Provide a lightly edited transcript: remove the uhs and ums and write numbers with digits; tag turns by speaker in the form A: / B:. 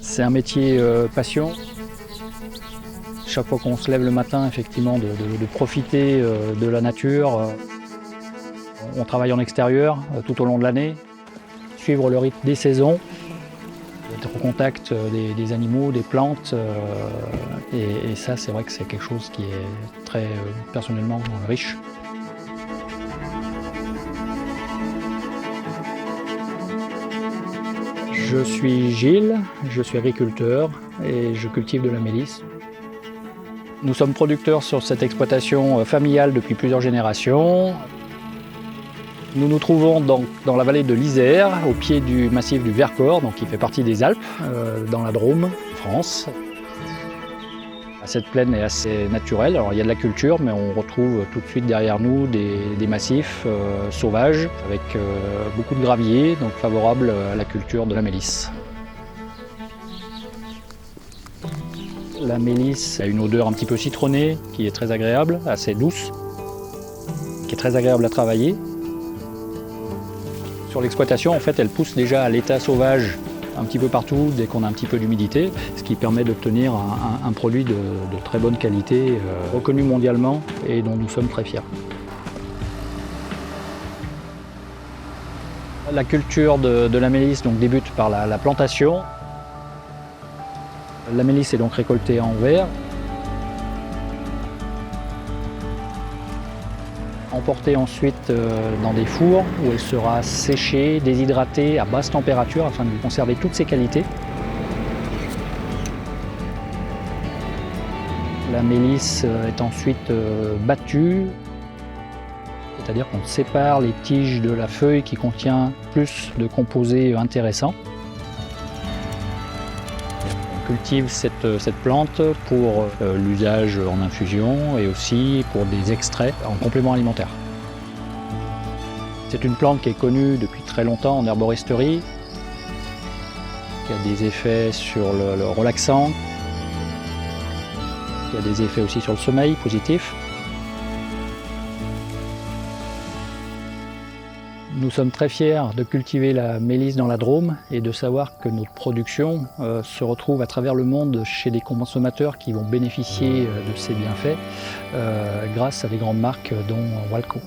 A: C'est un métier passion. Chaque fois qu'on se lève le matin, effectivement, de profiter de la nature. On travaille en extérieur tout au long de l'année, suivre le rythme des saisons, être au contact des animaux, des plantes. Et ça, c'est vrai que c'est quelque chose qui est très personnellement riche. Je suis Gilles, je suis agriculteur et je cultive de la mélisse. Nous sommes producteurs sur cette exploitation familiale depuis plusieurs générations. Nous nous trouvons donc dans la vallée de l'Isère, au pied du massif du Vercors, donc qui fait partie des Alpes, dans la Drôme, France. Cette plaine est assez naturelle. Alors, il y a de la culture, mais on retrouve tout de suite derrière nous des massifs sauvages avec beaucoup de graviers, donc favorables à la culture de la mélisse. La mélisse a une odeur un petit peu citronnée qui est très agréable, assez douce, qui est très agréable à travailler. Sur l'exploitation, en fait, elle pousse déjà à l'état sauvage un petit peu partout dès qu'on a un petit peu d'humidité, ce qui permet d'obtenir un produit de très bonne qualité, reconnu mondialement et dont nous sommes très fiers. La culture de la mélisse donc, débute par la plantation. La mélisse est donc récoltée en verre, emportée ensuite dans des fours où elle sera séchée, déshydratée à basse température afin de lui conserver toutes ses qualités. La mélisse est ensuite battue, c'est-à-dire qu'on sépare les tiges de la feuille qui contient plus de composés intéressants. On cultive cette plante pour l'usage en infusion et aussi pour des extraits en complément alimentaire. C'est une plante qui est connue depuis très longtemps en herboristerie, qui a des effets sur le relaxant, qui a des effets aussi sur le sommeil positifs. Nous sommes très fiers de cultiver la mélisse dans la Drôme et de savoir que notre production se retrouve à travers le monde chez des consommateurs qui vont bénéficier de ces bienfaits grâce à des grandes marques dont Walco.